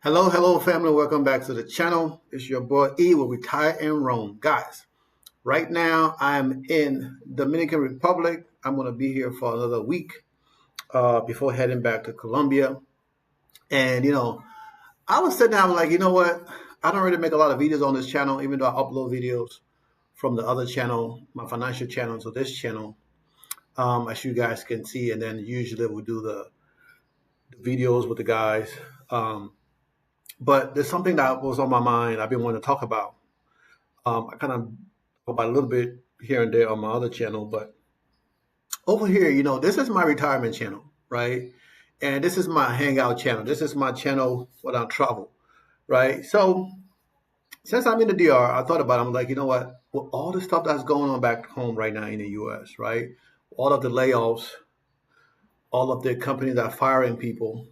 Hello, family. Welcome back to the channel. It's your boy E will retire in Rome. Guys, right now I'm in Dominican Republic. I'm going to be here for another week before heading back to Colombia. And, I was sitting down like, you know what? I don't really make a lot of videos on this channel, even though I upload videos from the other channel, my financial channel, to this channel, as you guys can see. And then usually we do the videos with the guys. Um, but there's something that was on my mind I've been wanting to talk about. I kind of talk about a little bit here and there on my other channel, but over here, this is my retirement channel, right? And this is my hangout channel. This is my channel when I travel, right? So since I'm in the DR, I thought about it. I'm like, you know what? With all the stuff that's going on back home right now in the US, right? All of the layoffs, all of the companies that are firing people,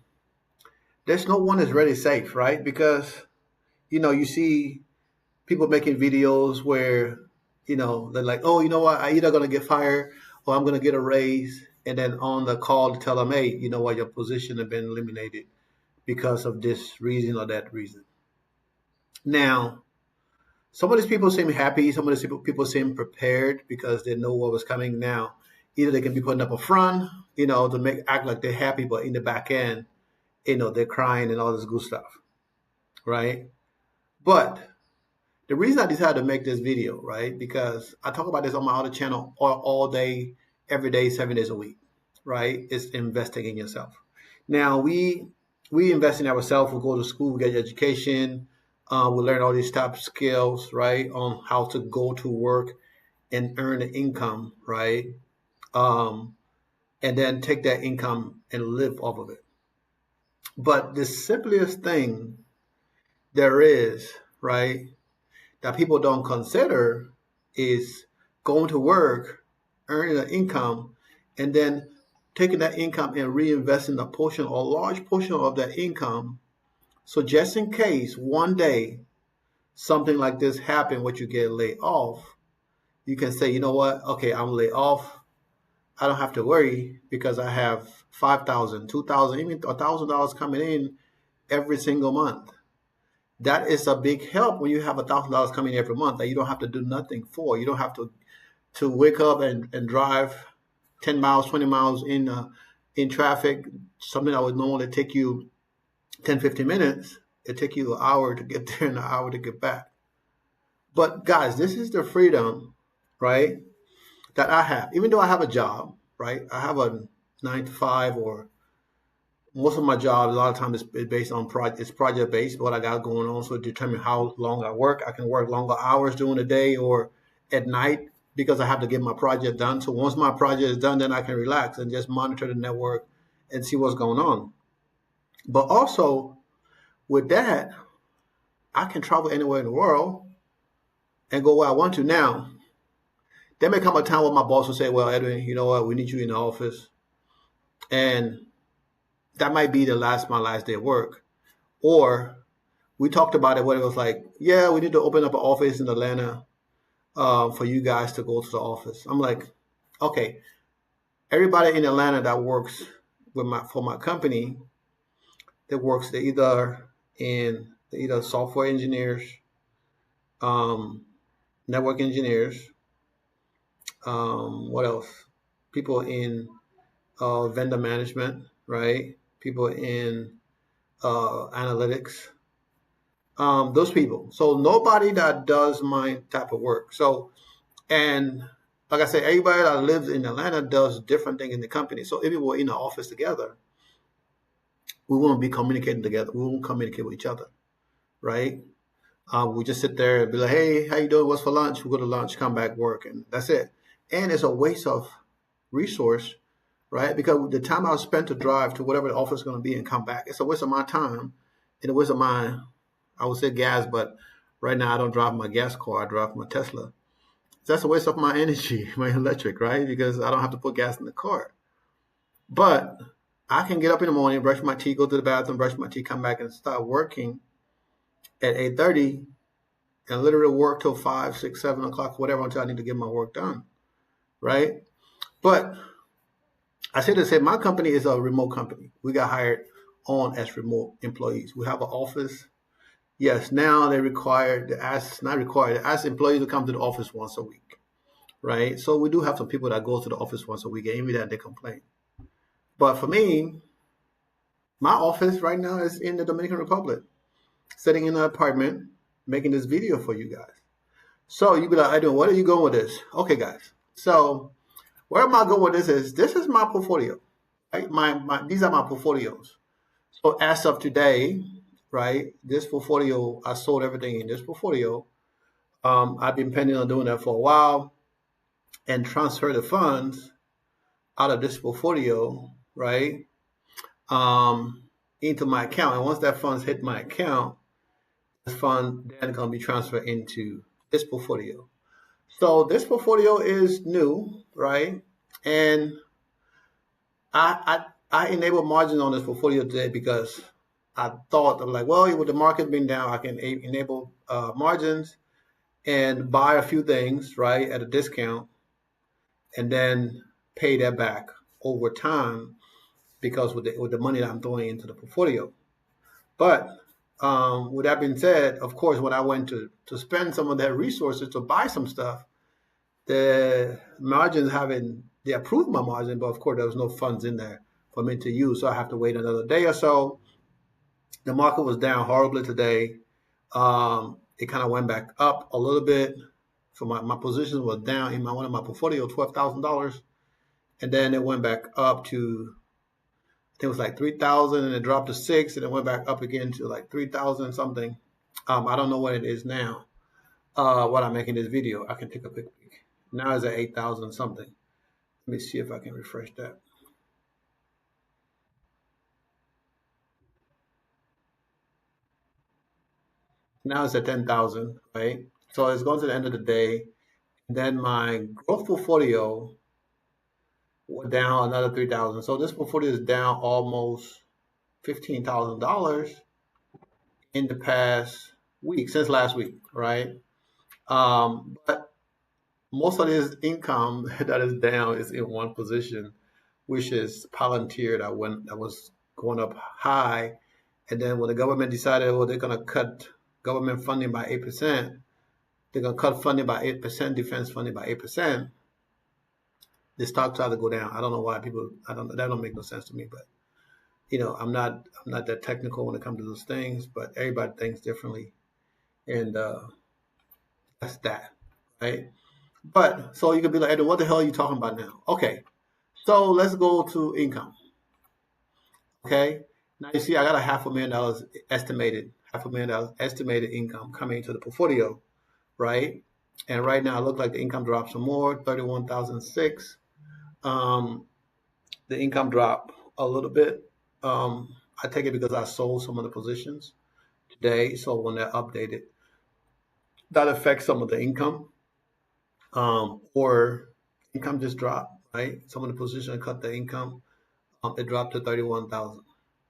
there's no one is really safe, right? Because, you see people making videos where, they're like, oh, you know what, I either gonna get fired or I'm gonna get a raise, and then on the call to tell them, hey, you know what, your position has been eliminated because of this reason or that reason. Now, some of these people seem happy, some of these people seem prepared because they know what was coming. Now, either they can be putting up a front, to make act like they're happy, but in the back end, they're crying and all this good stuff, right? But the reason I decided to make this video, right, because I talk about this on my other channel all day, every day, 7 days a week, right? It's investing in yourself. Now we invest in ourselves. We go to school, we get education, we learn all these top skills, right, on how to go to work and earn the income, right, um, and then take that income and live off of it. But the simplest thing there is, right, that people don't consider is going to work, earning an income, and then taking that income and reinvesting a portion or a large portion of that income. So just in case one day something like this happen, where you get laid off, you can say, you know what? Okay, I'm laid off. I don't have to worry because I have 5,000, 2,000, even $1,000 coming in every single month. That is a big help when you have $1,000 coming every month that you don't have to do nothing for. You don't have to wake up and drive 10 miles, 20 miles in traffic, something that would normally take you 10, 15 minutes. It take you an hour to get there and an hour to get back. But guys, this is the freedom, right, that I have. Even though I have a job, right? I have a 9 to 5, or most of my job, a lot of times is based on project. It's project based, what I got going on. So it determines how long I work. I can work longer hours during the day or at night because I have to get my project done. So once my project is done, then I can relax and just monitor the network and see what's going on. But also with that, I can travel anywhere in the world and go where I want to. Now, there may come a time where my boss will say, well, Edwin, you know what, we need you in the office. And that might be my last day of work. Or we talked about it when it was like, yeah, we need to open up an office in Atlanta for you guys to go to the office. I'm like, okay, everybody in Atlanta that works for my company, that works, they're either software engineers, um, network engineers, what else? People in vendor management, right? People in analytics, those people. So nobody that does my type of work. So, and like I said, everybody that lives in Atlanta does different things in the company. So if we were in the office together, we won't be communicating together. We won't communicate with each other, right? We just sit there and be like, hey, how you doing? What's for lunch? We go to lunch, come back, work, and that's it. And it's a waste of resource, right? Because the time I spent to drive to whatever the office is going to be and come back, it's a waste of my time and a waste of my, I would say gas, but right now I don't drive my gas car. I drive my Tesla. That's a waste of my energy, my electric, right? Because I don't have to put gas in the car. But I can get up in the morning, brush my teeth, go to the bathroom, brush my teeth, come back and start working at 8:30 and literally work till 5, 6, 7 o'clock, whatever, until I need to get my work done, right? But I say to say my company is a remote company. We got hired on as remote employees. We have an office. Yes, now they require the ask not required, they ask employees to come to the office once a week, right? So we do have some people that go to the office once a week, and even that they complain. But for me, my office right now is in the Dominican Republic, sitting in an apartment, making this video for you guys. So you be like, Edwin, where are you going with this? Okay, guys. So where am I going with this is my portfolio. Right? My these are my portfolios. So as of today, right, this portfolio, I sold everything in this portfolio. I've been planning on doing that for a while and transfer the funds out of this portfolio, right, into my account. And once that funds hit my account, this fund then going to be transferred into this portfolio. So this portfolio is new, right? And I enabled margins on this portfolio today because I thought I'm like, well, with the market being down, I can enable margins and buy a few things, right, at a discount, and then pay that back over time because with the money that I'm throwing into the portfolio. But with that being said, of course, when I went to spend some of that resources to buy some stuff, the margins haven't, they approved my margin, but of course there was no funds in there for me to use. So I have to wait another day or so. The market was down horribly today. It kind of went back up a little bit. So my position was down in one of my portfolio, $12,000. And then it went back up to, I think it was like 3,000, and it dropped to 6, and it went back up again to like 3,000 something. I don't know what it is now. What I'm making this video, I can take a quick peek. Now it's at 8,000 something. Let me see if I can refresh that. Now it's at 10,000, right? So it's going to the end of the day. And then my growth portfolio went down another 3,000. So this portfolio is down almost $15,000 in the past week, since last week, right? But most of this income that is down is in one position, which is Palantir that was going up high. And then when the government decided, well, they're going to cut government funding by 8%, they're going to cut funding by 8%, defense funding by 8%, the stock started to go down. I don't know why people, that don't make no sense to me, but I'm not that technical when it comes to those things, but everybody thinks differently. And that's that, right? But so you could be like, Edwin, what the hell are you talking about now? Okay, so let's go to income. Okay, now you see I got a $500,000 estimated, $500,000 estimated income coming into the portfolio, right? And right now it looks like the income dropped some more, 31,006. The income dropped a little bit. I take it because I sold some of the positions today, so when they're updated, that affects some of the income. Or income just dropped, right? Some of the positions cut the income. It dropped to 31,000.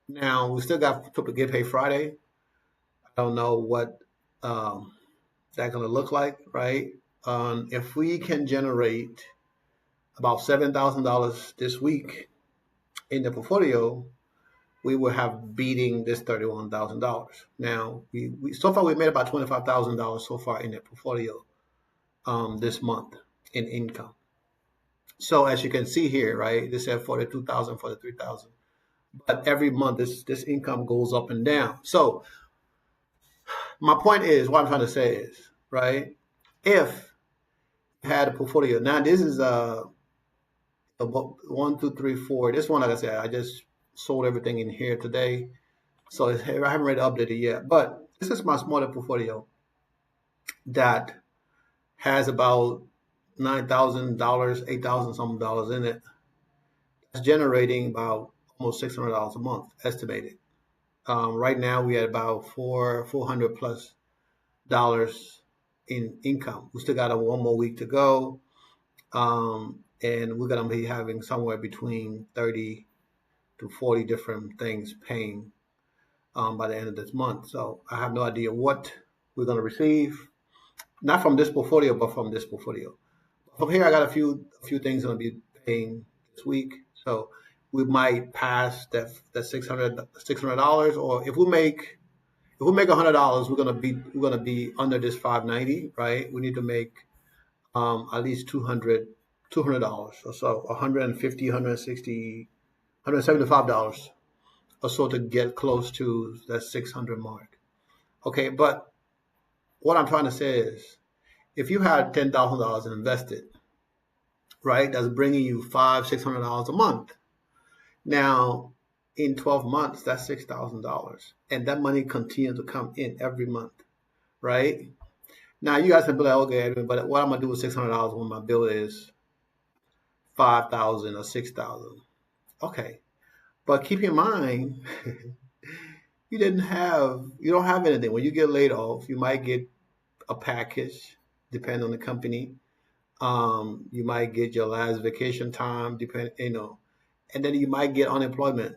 Now we still got to get paid Friday. I don't know what that's going to look like, right? If we can generate about $7,000 this week in the portfolio, we will have beating this $31,000. Now we so far we made about $25,000 so far in the portfolio this month in income. So as you can see here, right, this said 42,000, 43,000. But every month this income goes up and down. So my point is, what I'm trying to say is, right, if you had a portfolio, now this is a 1, 2, 3, 4. This one, like I said, I just sold everything in here today. So I haven't ready to update it yet. But this is my smaller portfolio that has about $9,000, 8,000 something dollars in it. It's generating about almost $600 a month estimated. Right now we at about 400 plus dollars in income. We still got one more week to go, and we're gonna be having somewhere between 30 to 40 different things paying by the end of this month. So I have no idea what we're gonna receive, not from this portfolio, but from this portfolio. From here, I got a few things gonna be paying this week. So we might pass that $600. Or if we make $100, we're gonna be under this 590, right? We need to make at least $200 or so, 150, 160, $175 or so to get close to that 600 mark. Okay, but what I'm trying to say is, if you had $10,000 invested, right, that's bringing you $600 a month. Now, in 12 months, that's $6,000, and that money continues to come in every month, right? Now, you guys can be like, okay, Edwin, but what I'm gonna do with $600 when my bill is 5,000 or 6,000? Okay, but keep in mind, you don't have anything. When you get laid off, you might get a package, depending on the company. You might get your last vacation time, and then you might get unemployment.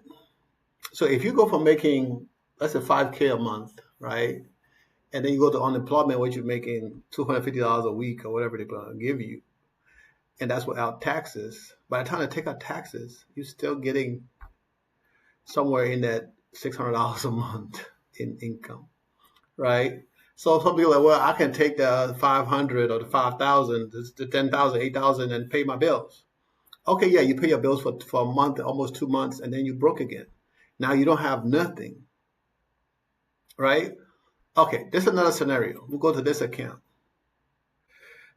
So if you go from making, let's say, 5K a month, right, and then you go to unemployment, which you're making $250 a week or whatever they're gonna give you, and that's without taxes. By the time they take out taxes, you're still getting somewhere in that $600 a month in income, right? So some people are like, well, I can take the 500 or the 5,000, the 10,000, 8,000, and pay my bills. Okay, yeah, you pay your bills for a month, almost 2 months, and then you broke again. Now you don't have nothing, right? Okay, this is another scenario. We'll go to this account.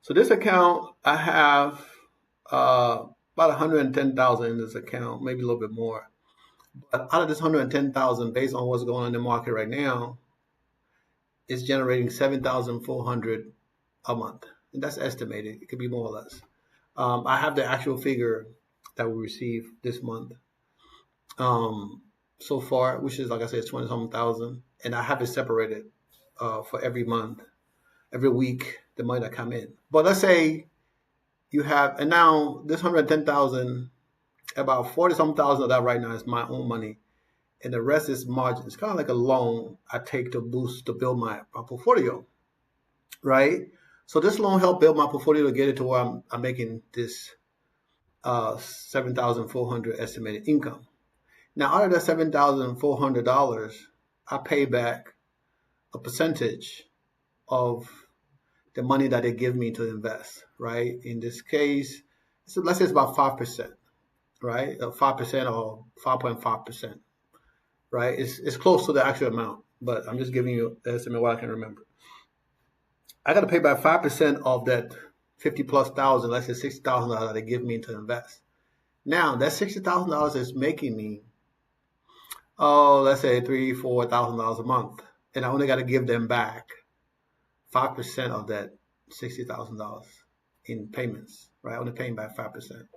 So this account, I have about 110,000 in this account, maybe a little bit more. But out of this 110,000, based on what's going on in the market right now, it's generating 7,400 a month, and that's estimated. It could be more or less. I have the actual figure that we received this month so far, which is, like I said, 20 something thousand, and I have it separated for every month, every week, the money that come in. But let's say you have, and now this 110,000, about 40 something thousand of that right now is my own money, and the rest is margin. It's kind of like a loan I take to build my portfolio, right? So this loan helped build my portfolio to get it to where I'm making this 7,400 estimated income. Now, out of that $7,400, I pay back a percentage of the money that they give me to invest, right? In this case, so let's say it's about 5%, right? 5% or 5.5%, right? It's close to the actual amount, but I'm just giving you the estimate what I can remember. I got to pay back 5% of that 50 plus thousand, let's say $60,000 that they give me to invest. Now that $60,000 is making me, let's say $3,000-4,000 a month, and I only got to give them back 5% of that $60,000 in payments, right? I'm only paying back 5%,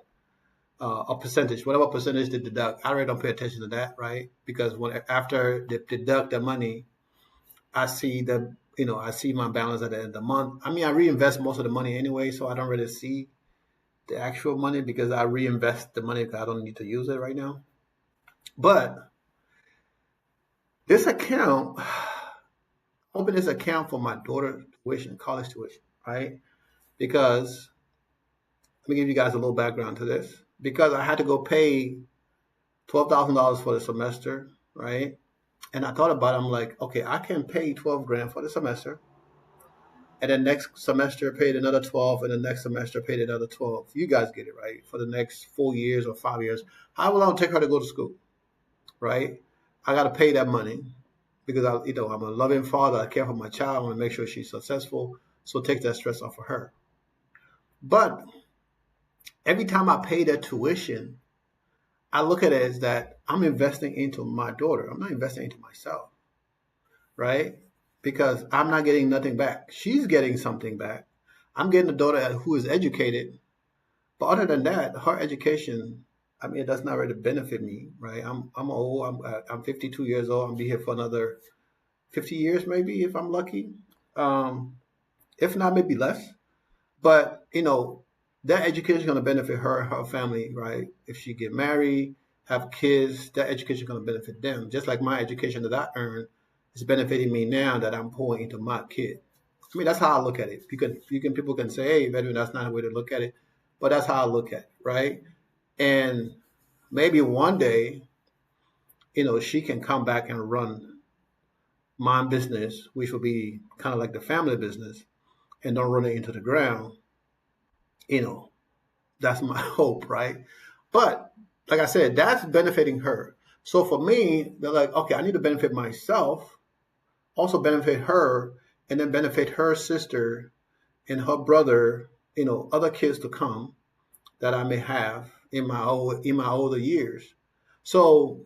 a percentage, whatever percentage they deduct. I really don't pay attention to that, right? Because after they deduct the money, I see I see my balance at the end of the month. I mean, I reinvest most of the money anyway, so I don't really see the actual money because I reinvest the money because I don't need to use it right now. But this account, open this account for my daughter's tuition, college tuition, right? Because let me give you guys a little background to this. Because I had to go pay $12,000 for the semester, right? And I thought about it, I'm like, okay, I can pay 12 grand for the semester, and then next semester paid another 12, and the next semester paid another 12. You guys get it, right? For the next 4 years or 5 years, how long it take her to go to school, right? I got to pay that money because I'm a loving father. I care for my child. I want to make sure she's successful, so take that stress off of her. But every time I pay that tuition, I look at it as that I'm investing into my daughter. I'm not investing into myself, right? Because I'm not getting nothing back. She's getting something back. I'm getting a daughter who is educated, but other than that, her education, I mean, it does not really benefit me, right? I'm old. I'm 52 years old. I'll be here for another 50 years, maybe if I'm lucky. If not, maybe less. But that education is going to benefit her and her family, right? If she get married, have kids, that education is going to benefit them. Just like my education that I earned is benefiting me now that I'm pouring into my kid. I mean, that's how I look at it. People can say, hey, Edwin, that's not a way to look at it, but that's how I look at it, right? And maybe one day, she can come back and run my business, which will be kind of like the family business, and don't run it into the ground. You know, that's my hope, right? But like I said, that's benefiting her. So for me, they're like, okay, I need to benefit myself, also benefit her, and then benefit her sister and her brother, other kids to come that I may have in my older years. So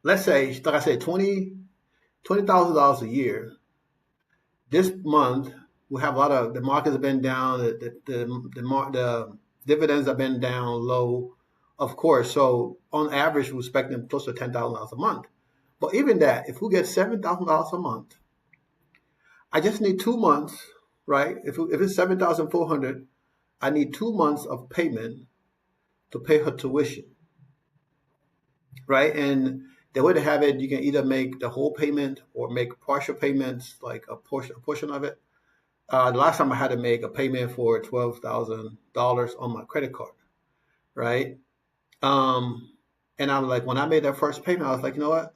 let's say, like I said, $20,000 a year. This month we have a lot of the markets have been down, the dividends have been down low, of course. So on average, we're expecting close to $10,000 a month. But even that, if we get $7,000 a month, I just need 2 months, right? If it's 7,400, I need 2 months of payment to pay her tuition, right? And the way to have it, you can either make the whole payment or make partial payments, like a portion of it. The last time I had to make a payment for $12,000 on my credit card, right? Um, and I'm like, when I made that first payment, I was like, you know what?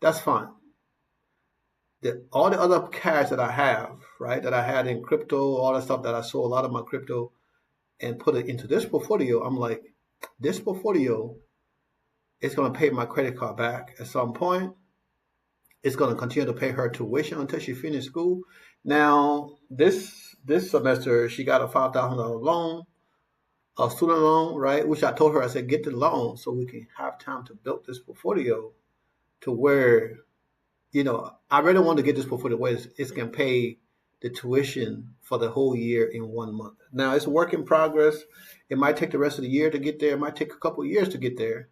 That's fine. All the other cash that I have, right, that I had in crypto, all that stuff that I sold a lot of my crypto and put it into this portfolio, I'm like, this portfolio is going to pay my credit card back at some point. It's going to continue to pay her tuition until she finishes school. Now, this semester, she got a $5,000 loan, a student loan, right? Which I told her, I said, get the loan so we can have time to build this portfolio to where, I really want to get this portfolio where it's going to pay the tuition for the whole year in 1 month. Now, it's a work in progress. It might take the rest of the year to get there. It might take a couple of years to get there.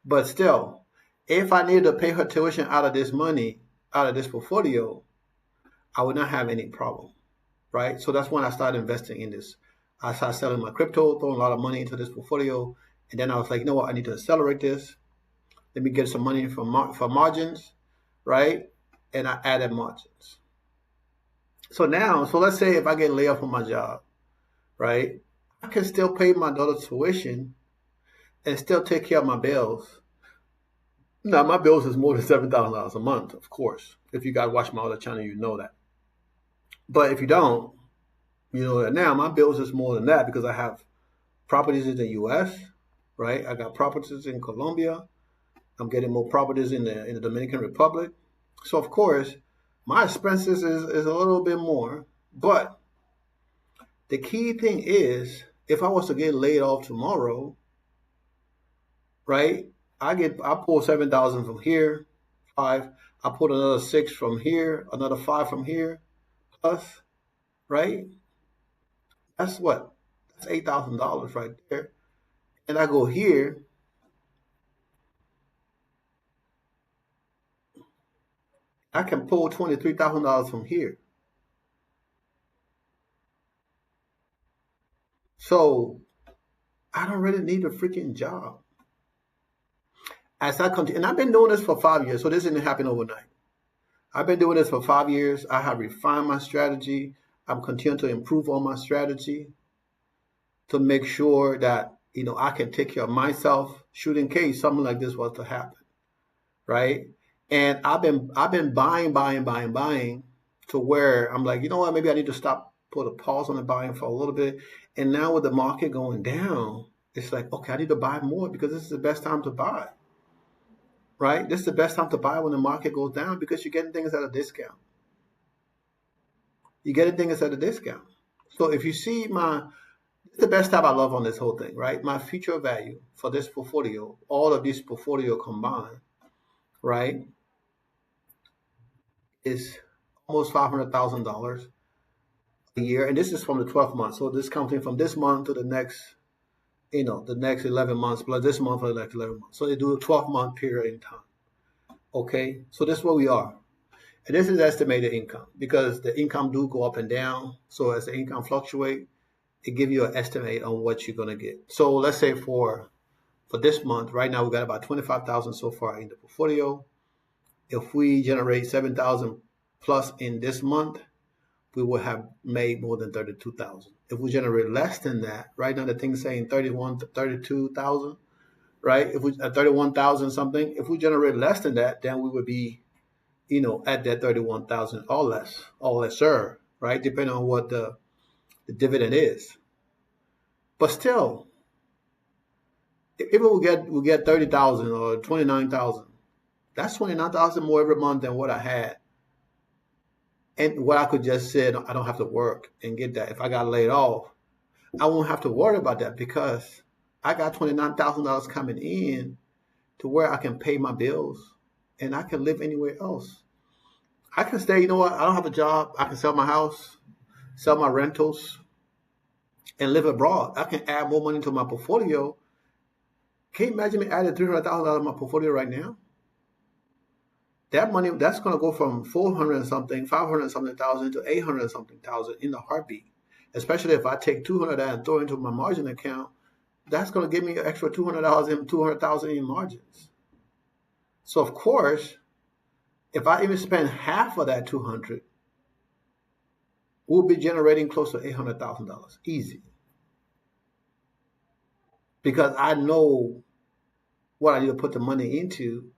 But still, if I needed to pay her tuition out of this money, out of this portfolio, I would not have any problem, right? So that's when I started investing in this. I started selling my crypto, throwing a lot of money into this portfolio, and then I was like, you know what? I need to accelerate this. Let me get some money for margins, right? And I added margins. So let's say if I get laid off from my job, right? I can still pay my daughter's tuition and still take care of my bills. Now, my bills is more than $7,000 a month, of course. If you guys watch my other channel, you know that. But if you don't, you know that now my bills is more than that because I have properties in the U.S., right? I got properties in Colombia. I'm getting more properties in the Dominican Republic. So of course, my expenses is a little bit more. But the key thing is, if I was to get laid off tomorrow, right? I pull 7,000 from here, five. I pull another six from here, another five from here, plus, right? That's what? That's $8,000 right there. And I go here, I can pull $23,000 from here. So I don't really need a freaking job. As I continue, and I've been doing this for 5 years, so this didn't happen overnight. I've been doing this for 5 years. I have refined my strategy. I'm continuing to improve on my strategy to make sure that I can take care of myself, shoot in case something like this was to happen, right? And I've been buying to where I'm like, you know what? Maybe I need to stop, put a pause on the buying for a little bit. And now with the market going down, it's like, okay, I need to buy more because this is the best time to buy, right? This is the best time to buy when the market goes down because you're getting things at a discount. You're getting things at a discount. So if you see it's the best time I love on this whole thing, right? My future value for this portfolio, all of these portfolio combined, right, is almost $500,000 a year. And this is from the 12th month. So this counting from this month to the next 11 months, plus this month for the next 11 months. So they do a 12-month period in time. Okay, so this is where we are. And this is estimated income because the income do go up and down. So as the income fluctuate, it give you an estimate on what you're gonna get. So let's say for this month, right now we got about 25,000 so far in the portfolio. If we generate 7,000 plus in this month, we will have made more than 32,000. If we generate less than that, right now the thing's saying 31 to 32,000. right? If we at 31,000 something, if we generate less than that, then we would be, at that 31,000 or lesser, right? Depending on what the dividend is. But still, if we get 30,000 or 29,000, that's 29,000 more every month than what I had. And what I could just say, I don't have to work and get that. If I got laid off, I won't have to worry about that because I got $29,000 coming in to where I can pay my bills and I can live anywhere else. I can stay, you know what? I don't have a job. I can sell my house, sell my rentals, and live abroad. I can add more money to my portfolio. Can you imagine me adding $300,000 to my portfolio right now? That money, that's going to go from 400 and something, 500 and something thousand to 800 and something thousand in a heartbeat. Especially if I take 200 and throw into my margin account, that's going to give me an extra $200 in 200,000 in margins. So of course, if I even spend half of that 200, we'll be generating close to $800,000 easy. Because I know what I need to put the money into,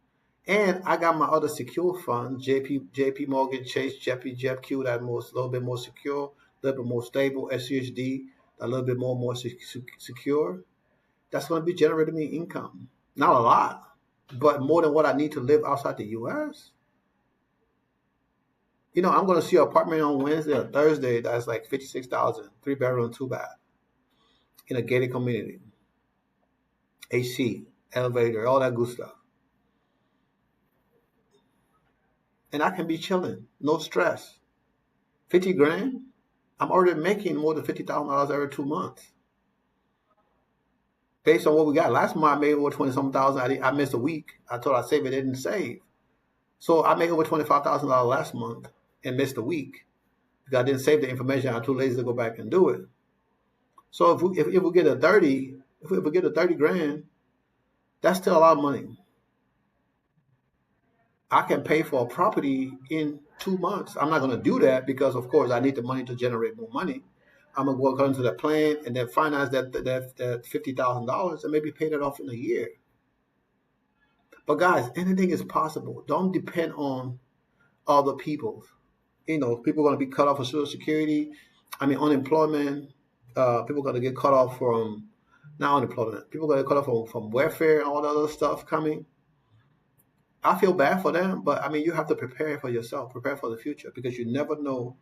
and I got my other secure funds, JP Morgan Chase, JPQ, that most a little bit more secure, a little bit more stable, SUHD, a little bit more secure. That's going to be generating me income. Not a lot, but more than what I need to live outside the U.S. I'm going to see an apartment on Wednesday or Thursday that's like 56,000, 3 bedroom, 2 bath in a gated community, AC, elevator, all that good stuff. And I can be chilling, no stress. 50 grand, I'm already making more than $50,000 every 2 months. Based on what we got. Last month I made over 20 something thousand. I missed a week. I thought I'd save it, didn't save. So I made over $25,000 last month and missed a week because I didn't save the information. I'm too lazy to go back and do it. So if we get a 30, if we get a 30 grand, that's still a lot of money. I can pay for a property in 2 months. I'm not going to do that because, of course, I need the money to generate more money. I'm going to go according to that plan and then finance that $50,000 and maybe pay that off in a year. But guys, anything is possible. Don't depend on other people. People are going to be cut off from Social Security. Unemployment. People are going to get cut off from, not unemployment. People are going to get cut off from welfare and all the other stuff coming. I feel bad for them, but you have to prepare for yourself, prepare for the future, because you never know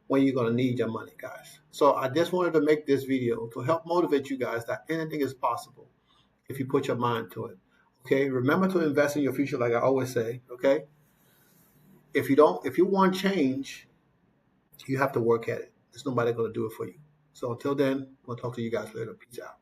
when you're going to need your money, guys. So I just wanted to make this video to help motivate you guys that anything is possible if you put your mind to it. Okay, remember to invest in your future, like I always say. Okay, if you want change, you have to work at it. There's nobody going to do it for you. So until then, we'll talk to you guys later. Peace out.